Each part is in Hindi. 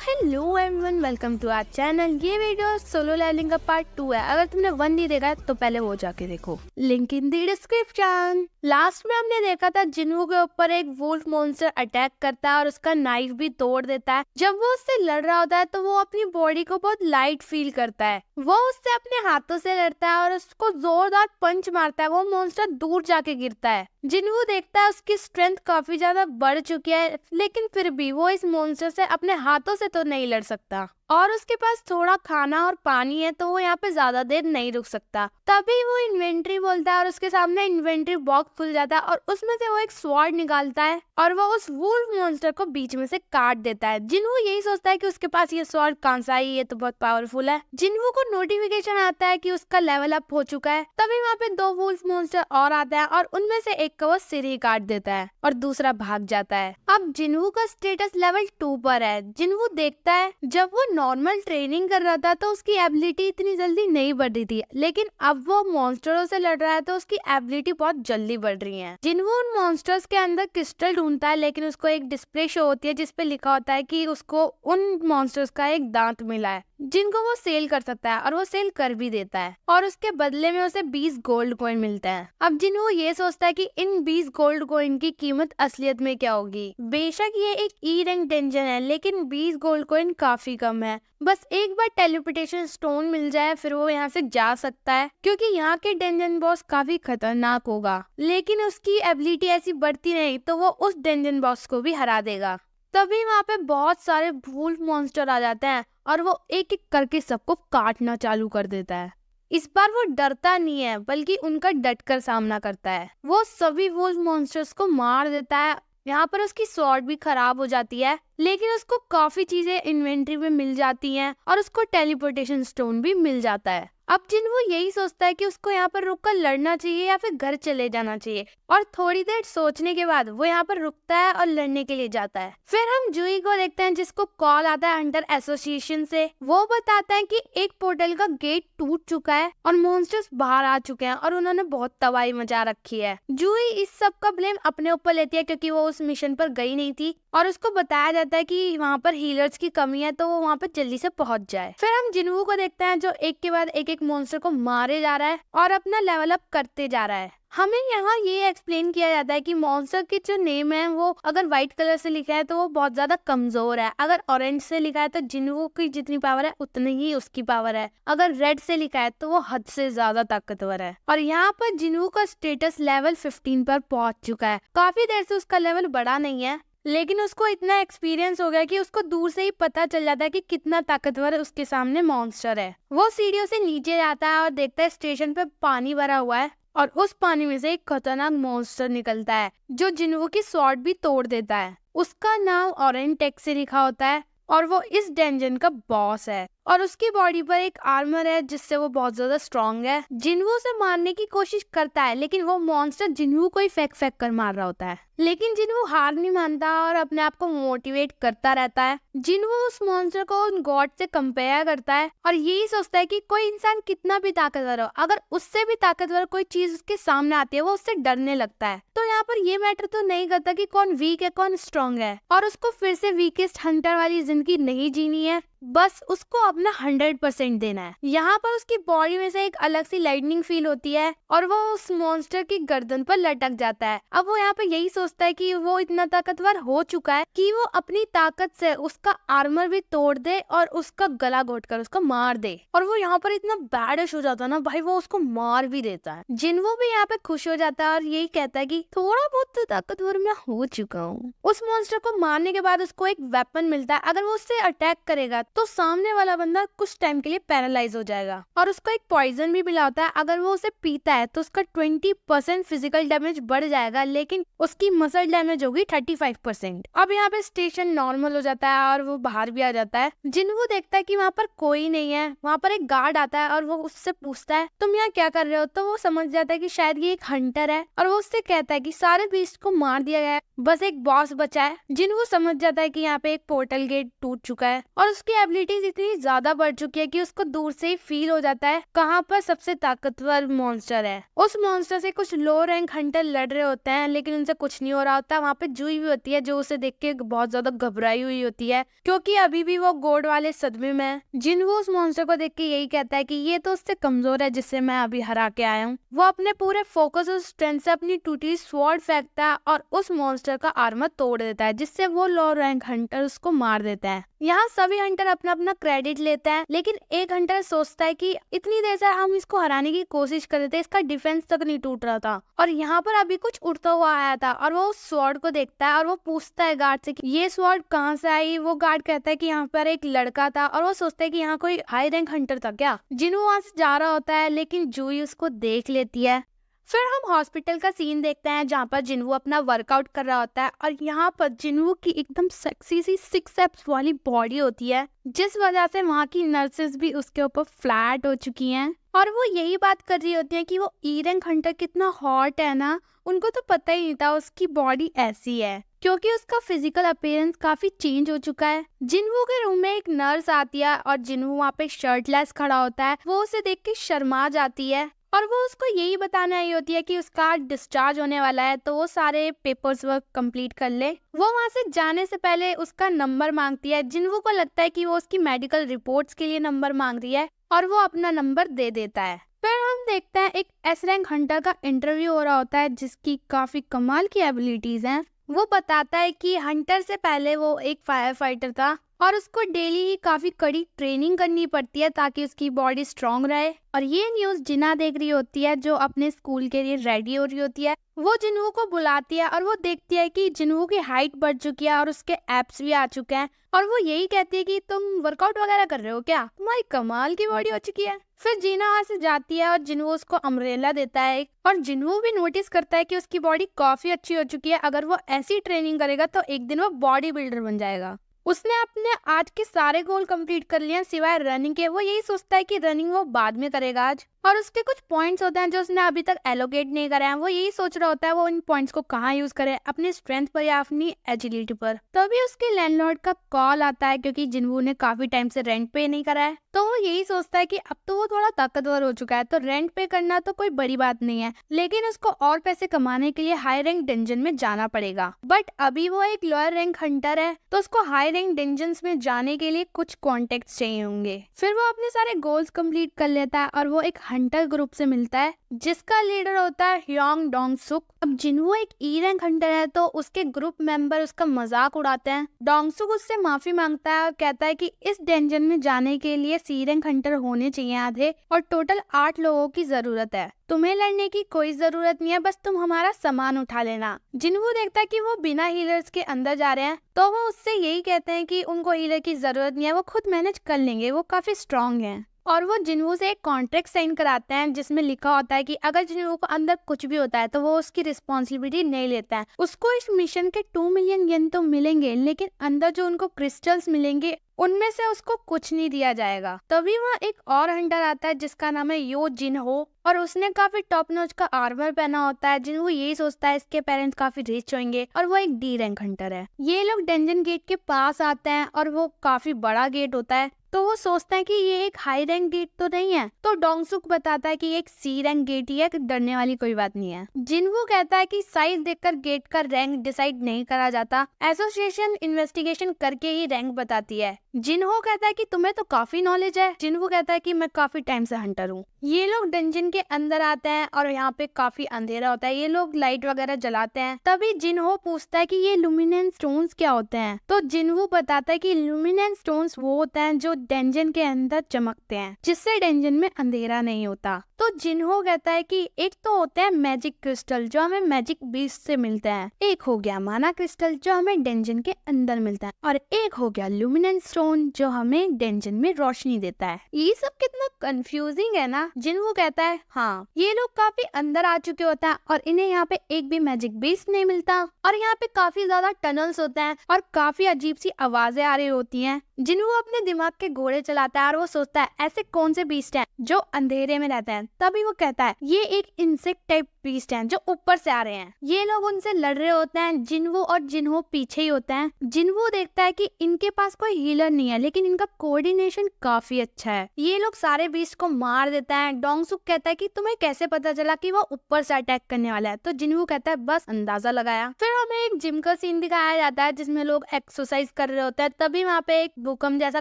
Hello everyone, welcome to our channel. ये वीडियो सोलो लेवलिंग का पार्ट 2 है। अगर तुमने 1 नहीं देखा है तो पहले वो जाके देखो, link in the description. Last में हमने देखा था जिन्हू के ऊपर एक वुल्फ मॉन्स्टर अटैक करता है और उसका नाइफ भी तोड़ देता है। जब वो उससे लड़ रहा होता है तो वो अपनी बॉडी को बहुत लाइट फील करता है। वो उससे अपने हाथों से लड़ता है और उसको जोरदार पंच मारता है। वो मॉन्स्टर दूर जाके गिरता है। जिन्हू देखता है उसकी स्ट्रेंथ काफी ज्यादा बढ़ चुकी है, लेकिन फिर भी वो इस मॉन्स्टर से अपने हाथों से तो नहीं लड़ सकता और उसके पास थोड़ा खाना और पानी है तो वो यहाँ पे ज्यादा देर नहीं रुक सकता। तभी वो इन्वेंट्री बोलता है और उसके सामने इन्वेंट्री बॉक्स खुल जाता है और उसमें से वो एक स्वॉर्ड निकालता है और वो उस वुल्फ मॉन्स्टर को बीच में से काट देता है। जिन्हू यही सोचता है कि उसके पास ये स्वॉर्ड कहाँ से आई, ये तो बहुत पावरफुल है। जिन्हू को नोटिफिकेशन आता है कि उसका लेवल अप हो चुका है। तभी वहाँ पे 2 वुल्फ मॉन्स्टर और आते हैं और उनमें से एक का वो सिर ही काट देता है और दूसरा भाग जाता है। अब जिन्हू का स्टेटस लेवल 2 पर है। जिन्हू देखता है जब वो नॉर्मल ट्रेनिंग कर रहा था तो उसकी एबिलिटी इतनी जल्दी नहीं बढ़ रही थी, लेकिन अब वो मॉन्स्टरों से लड़ रहा है तो उसकी एबिलिटी बहुत जल्दी बढ़ रही है। जिन्हू उन मॉन्स्टर्स के अंदर क्रिस्टल ढूंढता है, लेकिन उसको एक डिस्प्ले शो होती है जिसपे लिखा होता है कि उसको उन मॉन्स्टर्स का एक दांत मिला है जिनको वो सेल कर सकता है और वो सेल कर भी देता है और उसके बदले में उसे 20 गोल्ड कॉइन मिलता है। अब जिन्हू ये सोचता है कि इन 20 गोल्ड कॉइन की कीमत असलियत में क्या होगी। बेशक ये एक ई रैंक डेंजन है, लेकिन 20 गोल्ड कॉइन काफी कम है। बस एक बार टेलीपोर्टेशन स्टोन मिल जाए फिर वो यहाँ से जा सकता है, क्योंकि यहाँ के डेंजन बॉस काफी खतरनाक होगा। लेकिन उसकी एबिलिटी ऐसी बढ़ती नहीं तो वो उस डेंजन बॉस को भी हरा देगा। तभी वहाँ पे बहुत सारे वुल्फ मॉन्स्टर आ जाते हैं और वो एक एक करके सबको काटना चालू कर देता है। इस बार वो डरता नहीं है बल्कि उनका डटकर सामना करता है। वो सभी वुल्फ मॉन्स्टर्स को मार देता है। यहाँ पर उसकी स्वॉर्ड भी खराब हो जाती है, लेकिन उसको काफी चीजें इन्वेंट्री में मिल जाती हैं और उसको टेलीपोर्टेशन स्टोन भी मिल जाता है। अब जिन्हू यही सोचता है कि उसको यहाँ पर रुककर लड़ना चाहिए या फिर घर चले जाना चाहिए, और थोड़ी देर सोचने के बाद वो यहाँ पर रुकता है और लड़ने के लिए जाता है। फिर हम जूही को देखते हैं जिसको कॉल आता है हंटर एसोसिएशन से। वो बताता है कि एक पोर्टल का गेट टूट चुका है और मॉन्स्टर्स बाहर आ चुके हैं और उन्होंने बहुत तबाही मचा रखी है। जूही इस सब का ब्लेम अपने ऊपर लेती है क्योंकि वो उस मिशन पर गई नहीं थी और उसको बताया जाता है कि वहाँ पर हीलर्स की कमी है तो वो वहाँ पर जल्दी से पहुंच जाए। फिर हम जिन्हू को देखते हैं जो एक के बाद एक मॉन्स्टर को मारे जा रहा है और अपना लेवल अप करते जा रहा है। हमें यहाँ ये एक्सप्लेन किया जाता है कि मॉन्स्टर की जो नेम है वो अगर व्हाइट कलर से लिखा है तो वो बहुत ज्यादा कमजोर है, अगर ऑरेंज से लिखा है तो जिन्हू की जितनी पावर है उतनी ही उसकी पावर है, अगर रेड से लिखा है तो वो हद से ज्यादा ताकतवर है। और यहाँ पर जिन्हू का स्टेटस लेवल 15 पर पहुंच चुका है। काफी देर से उसका लेवल बढ़ा नहीं है, लेकिन उसको इतना एक्सपीरियंस हो गया कि उसको दूर से ही पता चल जाता है कि कितना ताकतवर उसके सामने मॉन्स्टर है। वो सीढ़ियों से नीचे जाता है और देखता है स्टेशन पे पानी भरा हुआ है और उस पानी में से एक खतरनाक मॉन्स्टर निकलता है जो जिन्हू की स्वॉर्ड भी तोड़ देता है। उसका नाम ऑरेंज टेक्स्ट से लिखा होता है और वो इस डेंजन का बॉस है और उसकी बॉडी पर एक आर्मर है जिससे वो बहुत ज्यादा स्ट्रॉन्ग है। जिन्हू से मारने की कोशिश करता है, लेकिन वो मॉन्स्टर जिन्हू को ही फेंक फेंक कर मार रहा होता है। लेकिन जिन्हू हार नहीं मानता और अपने आप को मोटिवेट करता रहता है। जिन्हू उस मॉन्स्टर को उन गॉड से कंपेयर करता है और यही सोचता है कि कोई इंसान कितना भी ताकतवर हो, अगर उससे भी ताकतवर कोई चीज उसके सामने आती है वो उससे डरने लगता है। तो यहाँ पर ये मैटर तो नहीं करता कि कौन वीक है कौन स्ट्रॉन्ग है, और उसको फिर से वीकेस्ट हंटर वाली जिंदगी नहीं जीनी है, बस उसको अपना 100% देना है। यहाँ पर उसकी बॉडी में से एक अलग सी लाइटनिंग फील होती है और वो उस मॉन्स्टर की गर्दन पर लटक जाता है। अब वो यहाँ पे यही सोचता है कि वो इतना ताकतवर हो चुका है कि वो अपनी ताकत से उसका आर्मर भी तोड़ दे और उसका गला घोटकर उसको मार दे। और वो यहाँ पर इतना बैडिश हो जाता है ना भाई, वो उसको मार भी देता है। जिन्हू भी यहाँ पे खुश हो जाता है और यही कहता है कि थोड़ा बहुत तो ताकतवर मैं हो चुका हूँ। उस मॉन्स्टर को मारने के बाद उसको एक वेपन मिलता है। अगर वो उससे अटैक करेगा तो सामने वाला बंदा कुछ टाइम के लिए पैरालाइज हो जाएगा और उसको एक पॉइजन भी मिला होता है। अगर वो उसे पीता है तो उसका 20% फिजिकल डैमेज बढ़ जाएगा, लेकिन उसकी मसल डैमेज होगी 35%। अब यहाँ पे स्टेशन नॉर्मल हो जाता है और वो बाहर भी आ जाता है। जिन्हू देखता है कि वहाँ पर कोई नहीं है। वहाँ पर एक गार्ड आता है और वो उससे पूछता है तुम यहाँ क्या कर रहे हो, तो वो समझ जाता है कि शायद ये एक हंटर है और वो उससे कहता है कि सारे बीस्ट को मार दिया गया है, बस एक बॉस बचा है। जिन्हू समझ जाता है कि यहाँ पे एक पोर्टल गेट टूट चुका है और उसकी एबिलिटीज इतनी ज्यादा बढ़ चुकी है कि उसको दूर से ही फील हो जाता है कहाँ पर सबसे ताकतवर मॉन्स्टर है। उस मॉन्स्टर से कुछ लो रैंक हंटर लड़ रहे होते हैं लेकिन उनसे कुछ नहीं हो रहा होता। वहाँ पे जूही भी होती है जो उसे देख के बहुत ज्यादा घबराई हुई होती है क्योंकि अभी भी वो गोड वाले सदमे में है। जिन्हों उस मॉन्स्टर को देख के यही कहता है कि ये तो उससे कमजोर है जिससे मैं अभी हरा के आया हूँ। वो अपने पूरे फोकस और स्ट्रेंथ से अपनी टूटी स्वॉर्ड फेंकता है और उस मॉन्स्टर का आर्मर तोड़ देता है जिससे वो लो रैंक हंटर उसको मार देता है। यहाँ सभी हंटर अपना अपना क्रेडिट लेते हैं लेकिन एक हंटर सोचता है कि इतनी देर से हम इसको हराने की कोशिश कर रहे थे, इसका डिफेंस तक नहीं टूट रहा था और यहाँ पर अभी कुछ उड़ता हुआ आया था और वो उस स्वॉर्ड को देखता है और वो पूछता है गार्ड से कि ये स्वॉर्ड कहाँ से आई। वो गार्ड कहता है कि यहाँ पर एक लड़का था और वो सोचता है कि यहाँ कोई हाई रैंक हंटर था क्या। जिन्हों वहां से जा रहा होता है लेकिन जूही उसको देख लेती है। फिर हम हॉस्पिटल का सीन देखते हैं जहाँ पर जिन्हू अपना वर्कआउट कर रहा होता है और यहाँ पर जिन्हू की एकदम सेक्सी सी 6 एब्स वाली बॉडी होती है जिस वजह से वहाँ की नर्सेस भी उसके ऊपर फ्लैट हो चुकी हैं और वो यही बात कर रही होती है कि वो ई रैंक हंटर कितना हॉट है ना। उनको तो पता ही नहीं था उसकी बॉडी ऐसी है क्योंकि उसका फिजिकल अपीयरेंस काफी चेंज हो चुका है। जिन्हू के रूम में एक नर्स आती है और जिन्हू वहाँ पे शर्टलेस खड़ा होता है। वो उसे देख के शर्मा जाती है और वो उसको यही बताने आई होती है कि उसका डिस्चार्ज होने वाला है तो वो सारे पेपर्स वर्क कंप्लीट कर ले। वो वहाँ से जाने से पहले उसका नंबर मांगती है। जिन्हू को लगता है कि वो उसकी मेडिकल रिपोर्ट्स के लिए नंबर मांग रही है और वो अपना नंबर दे देता है। फिर हम देखते हैं एक एस रैंक हंटर का इंटरव्यू हो रहा होता है जिसकी काफी कमाल की एबिलिटीज हैं। वो बताता है कि हंटर से पहले वो एक फायर फाइटर था और उसको डेली ही काफी कड़ी ट्रेनिंग करनी पड़ती है ताकि उसकी बॉडी स्ट्रांग रहे। और ये न्यूज जिन्ना देख रही होती है जो अपने स्कूल के लिए रेडी हो रही होती है। वो जिन्हू को बुलाती है और वो देखती है कि जिन्हू की हाइट बढ़ चुकी है और उसके एब्स भी आ चुके हैं और वो यही कहती है कि तुम वर्कआउट वगैरह कर रहे हो क्या, तुम्हारी कमाल की बॉडी हो चुकी है। फिर जीना वहाँ से जाती है और जिन्हू उसको अम्ब्रेला देता है और जिन्हू भी नोटिस करता है कि उसकी बॉडी काफी अच्छी हो चुकी है। अगर वो ऐसी ट्रेनिंग करेगा तो एक दिन वो बॉडी बिल्डर बन जाएगा। उसने अपने आज के सारे गोल कंप्लीट कर लिए सिवाय रनिंग के। वो यही सोचता है कि रनिंग वो बाद में करेगा आज और उसके कुछ पॉइंट्स होते हैं जो उसने अभी तक एलोकेट नहीं करे हैं। वो यही सोच रहा होता है वो इन पॉइंट्स को कहाँ यूज करे, अपनी स्ट्रेंथ पर या अपनी एजिलिटी पर। तभी उसके लैंडलॉर्ड का कॉल आता है क्योंकि जिन्हू ने काफी टाइम से रेंट पे नहीं करा है तो वो यही सोचता है कि अब तो वो थोड़ा ताकतवर हो चुका है तो रेंट पे करना तो कोई बड़ी बात नहीं है, लेकिन उसको और पैसे कमाने के लिए हाई रैंक डंजन में जाना पड़ेगा। बट अभी वो एक लोअर रैंक हंटर है तो उसको हाई रैंक डंजन्स में जाने के लिए कुछ कॉन्टेक्ट्स चाहिए होंगे। फिर वो अपने सारे गोल्स कंप्लीट कर लेता है और वो एक हंटर ग्रुप से मिलता है जिसका लीडर होता है ह्योंग डोंग सुक। अब जिन्हू एक ई रैंक हंटर है तो उसके ग्रुप मेंबर उसका मजाक उड़ाते हैं। डोंग सुक उससे माफी मांगता है और कहता है कि इस डंजन में जाने के लिए सी रैंक हंटर होने चाहिए आधे और टोटल 8 लोगों की जरूरत है। तुम्हें लड़ने की कोई जरूरत नहीं है, बस तुम हमारा सामान उठा लेना। जिन्हू देखता है कि वो बिना हीलर्स के अंदर जा रहे हैं तो वो उससे यही कहते हैं कि उनको हीलर की जरूरत नहीं है, वो खुद मैनेज कर लेंगे, वो काफी स्ट्रांग हैं। और वो जिन्हू से एक कॉन्ट्रैक्ट साइन कराते हैं जिसमें लिखा होता है कि अगर जिन्हू को अंदर कुछ भी होता है तो वो उसकी रिस्पॉन्सिबिलिटी नहीं लेता है। उसको इस मिशन के 2 मिलियन येन तो मिलेंगे लेकिन अंदर जो उनको क्रिस्टल्स मिलेंगे उनमें से उसको कुछ नहीं दिया जाएगा। तभी वहाँ एक और हंटर आता है जिसका नाम है यो जिन हो और उसने काफी टॉप नॉच का आर्मर पहना होता है। जिन्हू यही सोचता है इसके पेरेंट्स काफी रिच होंगे और वो एक डी रैंक हंटर है। ये लोग डंजन गेट के पास आते हैं और वो काफी बड़ा गेट होता है तो वो सोचता है कि ये एक हाई रैंक गेट तो नहीं है तो डोंगसुक बताता है कि ये एक सी रैंक गेट ही है, डरने वाली कोई बात नहीं है। जिन्हू कहता है कि साइज देखकर गेट का रैंक डिसाइड नहीं करा जाता, एसोसिएशन इन्वेस्टिगेशन करके ही रैंक बताती है। जिन्हू कहता है कि तुम्हें तो काफी नॉलेज है। जिन्हू कहता है कि मैं काफी टाइम से हंटर हूँ। ये लोग डंजन के अंदर आते हैं और यहाँ पे काफी अंधेरा होता है। ये लोग लाइट वगैरह जलाते हैं। तभी जिन्हू पूछता है कि ये लुमिनेंस स्टोन्स क्या होते हैं तो जिन्हू बताता है कि लुमिनेंस स्टोन्स वो होते हैं जो डंजन के अंदर चमकते हैं जिससे डंजन में अंधेरा नहीं होता। तो जिन्हू कहता है कि एक तो होते हैं मैजिक क्रिस्टल जो हमें मैजिक बीस्ट से मिलते हैं, एक हो गया माना क्रिस्टल जो हमें डंजन के अंदर मिलता है और एक हो गया लुमिनेंस स्टोन जो हमें डंजन में रोशनी देता है। ये सब कितना कंफ्यूजिंग है ना। जिन्हू कहता है हाँ ये लोग काफी अंदर आ चुके होते हैं और इन्हें यहाँ पे एक भी मैजिक बीस्ट नहीं मिलता और यहाँ पे काफी ज्यादा टनल्स होते हैं और काफी अजीब सी आवाजें आ रही होती हैं। जिन्हू अपने दिमाग के घोड़े चलाता है और वो सोचता है ऐसे कौन से बीस्ट हैं जो अंधेरे में रहते हैं। तभी वो कहता है ये एक इंसेक्ट टाइप बीस्ट हैं जो ऊपर से आ रहे हैं। ये लोग उनसे लड़ रहे होते हैं। जिनवू और जिनहो पीछे ही होते हैं। जिनवू देखता है कि इनके पास कोई हीलर नहीं है, लेकिन इनका कोऑर्डिनेशन काफी अच्छा है। ये लोग सारे बीस्ट को मार देता है। डोंगसुक कहता है कि तुम्हें कैसे पता चला कि वो ऊपर से अटैक करने वाला है? तो जिनवू कहता है बस अंदाजा लगाया। फिर हमें एक जिम का सीन दिखाया जाता है जिसमें लोग एक्सरसाइज कर रहे होते हैं। तभी वहाँ पे एक भूकंप जैसा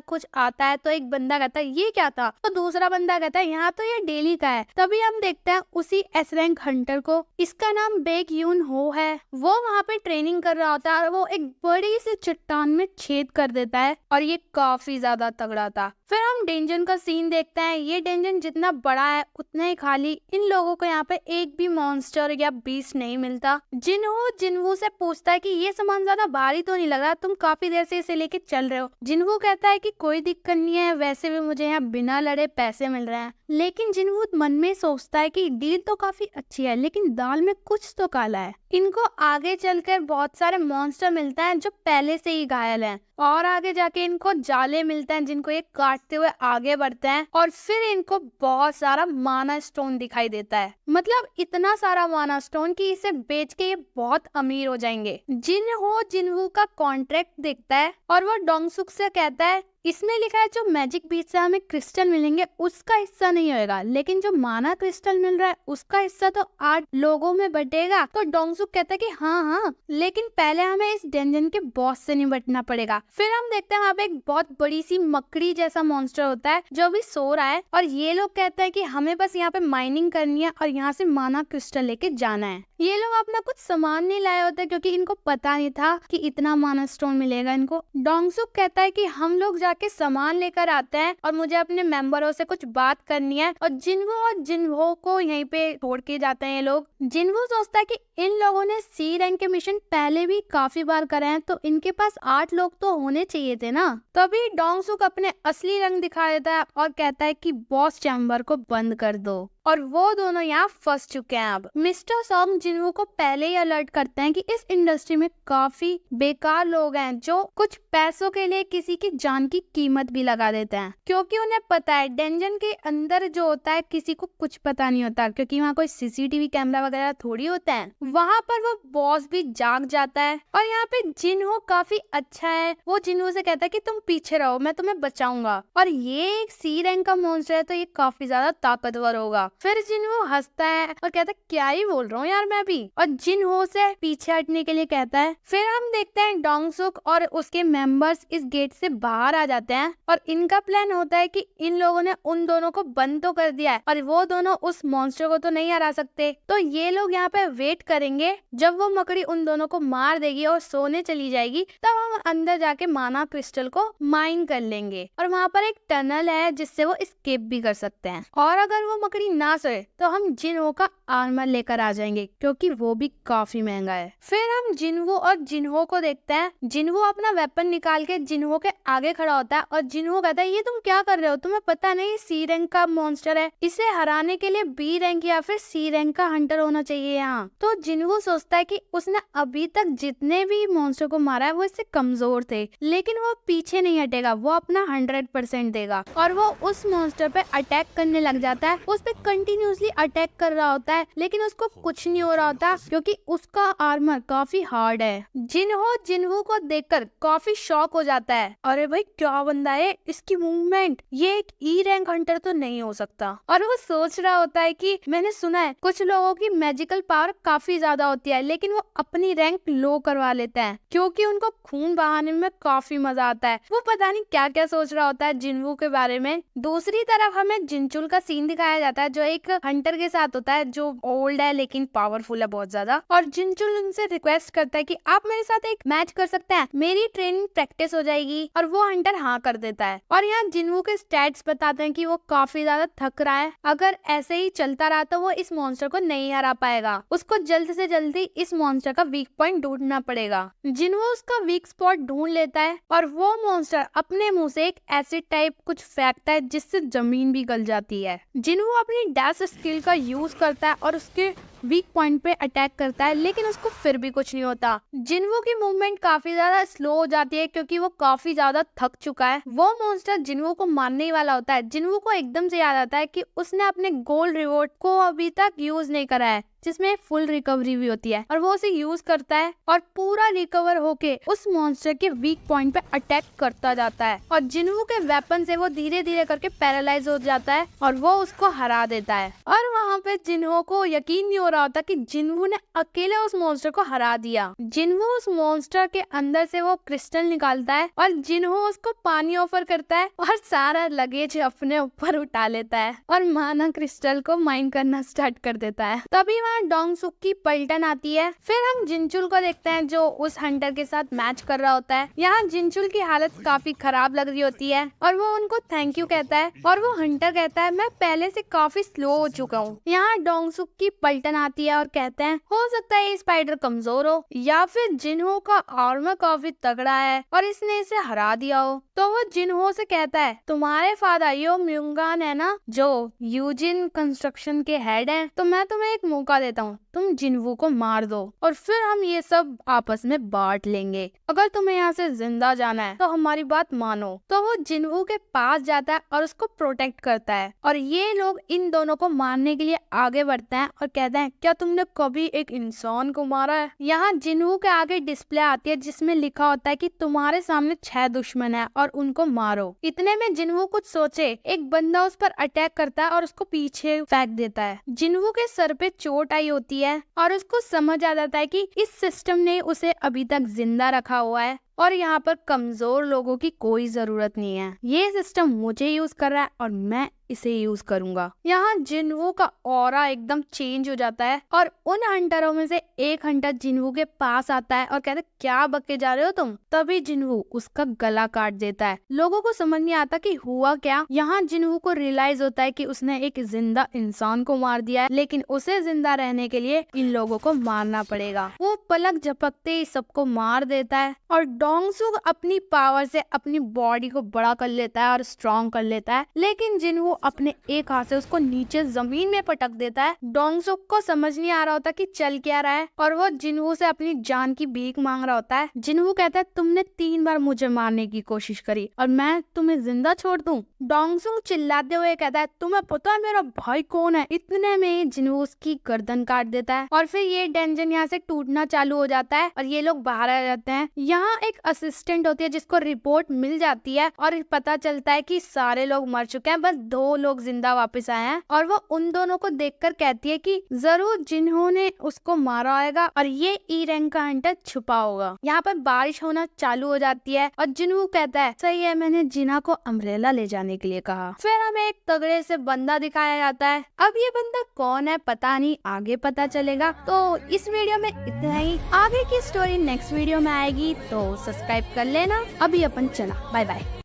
कुछ आता है। तो एक बंदा कहता है ये क्या था? तो दूसरा बंदा कहता है यहाँ तो ये डेली का है। तभी हम देखते हैं उसी एस रैंक हंटर को, इसका नाम बेक यून हो है। वो वहाँ पे ट्रेनिंग कर रहा होता है और वो एक बड़ी सी चट्टान में छेद कर देता है और ये काफी ज्यादा तगड़ा था। फिर हम डेंजन का सीन देखते हैं। ये डेंजन जितना बड़ा है उतना ही खाली। इन लोगों को यहाँ पे एक भी मॉन्स्टर या बीस्ट नहीं मिलता। जिनहो जिनवू से पूछता है कि ये सामान ज्यादा भारी तो नहीं लग रहा, तुम काफी देर से इसे लेके चल रहे हो? जिनवू कहता है कि कोई दिक्कत नहीं है, वैसे भी मुझे यहाँ बिना लड़े पैसे मिल रहे हैं। लेकिन जिनवू मन में सोचता है कि डील तो काफी अच्छी है, लेकिन दाल में कुछ तो काला है। इनको आगे चलकर बहुत सारे मॉन्स्टर मिलता है जो पहले से ही घायल हैं, और आगे जाके इनको जाले मिलते हैं जिनको ये काटते हुए आगे बढ़ते हैं, और फिर इनको बहुत सारा माना स्टोन दिखाई देता है। मतलब इतना सारा माना स्टोन कि इसे बेच के ये बहुत अमीर हो जाएंगे। जिनहो जिनवू का कॉन्ट्रैक्ट देखता है और वो डोंगसुक से कहता है इसमें लिखा है जो मैजिक बीच से हमें क्रिस्टल मिलेंगे उसका हिस्सा नहीं होएगा, लेकिन जो माना क्रिस्टल मिल रहा है उसका हिस्सा तो 8 लोगों में बटेगा। तो डोंगसुक कहता है कि हाँ, लेकिन पहले हमें इस डेंजन के बॉस से निपटना पड़ेगा। फिर हम देखते हैं वहाँ पे एक बहुत बड़ी सी मकड़ी जैसा मॉन्स्टर होता है जो अभी सो रहा है, और ये लोग कहते हैं कि हमें बस यहाँ पे माइनिंग करनी है और यहाँ से माना क्रिस्टल लेके जाना है। ये लोग अपना कुछ सामान नहीं लाए होते क्योंकि इनको पता नहीं था कि इतना माना स्टोन मिलेगा इनको। डोंगसुक कहता है कि हम लोग जाके सामान लेकर आते हैं और मुझे अपने मेंबरों से कुछ बात करनी है, और जिनवो को यहीं पे छोड़ के जाते हैं ये लोग। जिनवो सोचता है कि इन लोगों ने सी रैंक के मिशन पहले भी काफी बार करे हैं, तो इनके पास 8 लोग तो होने चाहिए थे ना। तभी डोंगसुक अपने असली रंग दिखा देता है और कहता है कि बॉस चैम्बर को बंद कर दो, और वो दोनों यहाँ फंस चुके हैं। अब मिस्टर सॉन्ग जिनवू को पहले ही अलर्ट करते हैं कि इस इंडस्ट्री में काफी बेकार लोग हैं जो कुछ पैसों के लिए किसी की जान की कीमत भी लगा देते हैं, क्योंकि उन्हें पता है डेंजन के अंदर जो होता है किसी को कुछ पता नहीं होता, क्योंकि वहाँ कोई सीसीटीवी कैमरा वगैरह थोड़ी होता है। वहाँ पर वो बॉस भी जाग जाता है, और यहाँ पे जिनहो काफी अच्छा है। वो जिनहो से कहता है कि तुम पीछे रहो, मैं तुम्हें बचाऊंगा, और ये एक सी रैंक का मॉन्स्टर है तो ये काफी ज्यादा ताकतवर होगा। फिर जिनहो हंसता है और कहता है क्या ही बोल रहा हूँ यार मैं भी, और जिनहो से पीछे हटने के लिए कहता है। फिर हम देखते हैं डोंगसुक और उसके मेंबर्स इस गेट से बाहर आ जाते हैं, और इनका प्लान होता है कि इन लोगों ने उन दोनों को बंद तो कर दिया है और वो दोनों उस मॉन्स्टर को तो नहीं हरा सकते, तो ये लोग यहाँ पे वेट करेंगे। जब वो मकड़ी उन दोनों को मार देगी और सोने चली जाएगी, तब हम अंदर जाके माना क्रिस्टल को माइन कर लेंगे, और वहाँ पर एक टनल है जिससे वो एस्केप भी कर सकते हैं। और अगर वो मकड़ी ना सोए तो हम जिनहो का आर्मर लेकर आ जाएंगे, क्योंकि वो भी काफी महंगा है। फिर हम जिनवो और जिनहो को देखते हैं। जिनवो अपना वेपन निकाल के जिनहो के आगे खड़ा होता है, और जिनहो कहता है ये तुम क्या कर रहे हो? तुम्हें पता नहीं सी रैंक का मॉन्स्टर है, इसे हराने के लिए बी रैंक या फिर सी रैंक का हंटर होना चाहिए यहाँ। तो जिनवो सोचता है कि उसने अभी तक जितने भी मॉन्स्टर को मारा है वो इससे कमजोर थे, लेकिन वो पीछे नहीं हटेगा, वो अपना 100% देगा, और वो उस मॉन्स्टर पे अटैक करने लग जाता है। उस पे कंटिन्यूसली अटैक कर रहा होता है, लेकिन उसको कुछ नहीं हो रहा होता क्योंकि उसका आर्मर काफी हार्ड है। जिनहो जिनवू को देखकर काफी शॉक हो जाता है, अरे भाई क्या बंदा है, इसकी मूवमेंट, ये एक ई रैंक हंटर तो नहीं हो सकता। और वो सोच रहा होता है कि मैंने सुना है कुछ लोगों की मैजिकल पावर काफी ज्यादा होती है, लेकिन वो अपनी रैंक लो करवा लेते हैं क्योंकि उनको खून बहाने में काफी मजा आता है। वो पता नहीं क्या क्या सोच रहा होता है जिनवू के बारे में। दूसरी तरफ हमें जिनचुल का सीन दिखाया जाता है जो एक हंटर के साथ होता है जो ओल्ड है लेकिन पावरफुल है बहुत ज्यादा, और जिनचुल उनसे रिक्वेस्ट करता है कि आप मेरे साथ एक मैच कर सकते हैं, मेरी ट्रेनिंग प्रैक्टिस हो जाएगी, और वो हंटर हाँ कर देता है। और यहाँ जिनवू के स्टैट्स बताते हैं कि वो काफी ज्यादा थक रहा है, अगर ऐसे ही चलता रहा तो वो इस मॉन्स्टर को नहीं हरा पाएगा, उसको जल्द से जल्दी इस मॉन्स्टर का वीक पॉइंट ढूंढना पड़ेगा। जिनवू उसका वीक स्पॉट ढूंढ लेता है, और वो मॉन्स्टर अपने मुंह से एक एसिड टाइप कुछ फेंकता है जिससे जमीन भी गल जाती है। जिनवू अपनी डैश स्किल का यूज करता है और उसके वीक पॉइंट पे अटैक करता है, लेकिन उसको फिर भी कुछ नहीं होता। जिन्वू की मूवमेंट काफी ज्यादा स्लो हो जाती है क्योंकि वो काफी ज्यादा थक चुका है। वो मॉन्स्टर जिन्वू को मारने ही वाला होता है। जिन्वू को एकदम से याद आता है कि उसने अपने गोल्ड रिवॉर्ड को अभी तक यूज नहीं करा है, जिसमें फुल रिकवरी भी होती है, और वो उसे यूज करता है और पूरा रिकवर होके उस मॉन्स्टर के वीक पॉइंट पे अटैक करता जाता है। और जिन्वू के वेपन से वो धीरे धीरे करके पैरालाइज हो जाता है और वो उसको हरा देता है। और वहाँ पे जिन्हो को यकीन नहीं हो रहा होता कि जिन्वू ने अकेले उस मॉन्स्टर को हरा दिया। जिन्वू उस मॉन्स्टर के अंदर से वो क्रिस्टल निकालता है और जिन्हो उसको पानी ऑफर करता है और सारा लगेज अपने ऊपर उठा लेता है और माना क्रिस्टल को माइन करना स्टार्ट कर देता है। तभी डोंग सुक की पलटन आती है। फिर हम जिनचुल को देखते हैं जो उस हंटर के साथ मैच कर रहा होता है। यहाँ जिनचुल की हालत काफी खराब लग रही होती है और वो उनको थैंक यू कहता है और वो हंटर कहता है मैं पहले से काफी स्लो हो चुका हूँ। यहाँ डोंग सुक की पलटन आती है और कहते हैं हो सकता है ये स्पाइडर कमजोर हो या फिर जिन्हो का आर्मर काफी तगड़ा है और इसने इसे हरा दिया हो। तो वो जिन्हो से कहता है तुम्हारे फादर यो म्यूंगान है ना जो यूजिन कंस्ट्रक्शन के हेड है, तो मैं तुम्हें एक मौका देता हूँ, तुम जिन्वू को मार दो और फिर हम ये सब आपस में बांट लेंगे। अगर तुम्हें यहाँ से जिंदा जाना है तो हमारी बात मानो। तो वो जिन्वू के पास जाता है और उसको प्रोटेक्ट करता है और ये लोग इन दोनों को मारने के लिए आगे बढ़ते हैं और कहते हैं क्या तुमने कभी एक इंसान को मारा है। यहाँ जिन्वू के आगे डिस्प्ले आती है जिसमें लिखा होता है कि तुम्हारे सामने 6 दुश्मन है और उनको मारो। इतने में जिन्वू कुछ सोचे एक बंदा उस पर अटैक करता है और उसको पीछे फेंक देता है। जिन्वू के सर पे चोट आई होती है और उसको समझ आ जाता है कि इस सिस्टम ने उसे अभी तक जिंदा रखा हुआ है और यहाँ पर कमजोर लोगों की कोई जरूरत नहीं है। ये सिस्टम मुझे यूज कर रहा है और मैं इसे यूज करूंगा। यहाँ जिन्वू का ऑरा एकदम चेंज हो जाता है और उन हंटरों में से एक हंटर जिन्वू के पास आता है और कहता है क्या बके जा रहे हो तुम। तभी जिन्वू उसका गला काट देता है। लोगों को समझ नहीं आता कि हुआ क्या। यहाँ जिन्वू को रियलाइज होता है कि उसने एक जिंदा इंसान को मार दिया है, लेकिन उसे जिंदा रहने के लिए इन लोगों को मारना पड़ेगा। वो पलक झपकते ही सबको मार देता है और डोंग सुक अपनी पावर से अपनी बॉडी को बड़ा कर लेता है और स्ट्रॉन्ग कर लेता है, लेकिन जिन्वू अपने एक हाथ से उसको नीचे जमीन में पटक देता है। डोंग सुक को समझ नहीं आ रहा होता कि चल क्या रहा है और वो जिन्वू से अपनी जान की भीख मांग रहा होता है। जिन्वू कहता है तुमने 3 बार मुझे मारने की कोशिश करी और मैं तुम्हें जिंदा छोड़ दूं। डोंग सुक चिल्लाते हुए कहता है तुम्हें पता है मेरा भाई कौन है। इतने में जिन्वू उसकी गर्दन काट देता है और फिर ये डेंजन यहाँ से टूटना चालू हो जाता है और ये लोग बाहर आ जाते हैं। यहाँ एक असिस्टेंट होती है जिसको रिपोर्ट मिल जाती है और पता चलता है कि सारे लोग मर चुके हैं, बस 2 लोग जिंदा वापस आए हैं। और वो उन दोनों को देखकर कहती है कि जरूर जिन्होंने उसको मारा होगा और ये ई रैंक का हंटर छुपा होगा। यहाँ पर बारिश होना चालू हो जाती है और जिन्वू कहता है सही है, मैंने जिना को अम्ब्रेला ले जाने के लिए कहा। फिर हमें एक तगड़े से बंदा दिखाया जाता है। अब ये बंदा कौन है पता नहीं, आगे पता चलेगा। तो इस वीडियो में इतना ही। आगे की स्टोरी नेक्स्ट वीडियो में आएगी तो सब्सक्राइब कर लेना। अभी अपन चला, बाय बाय।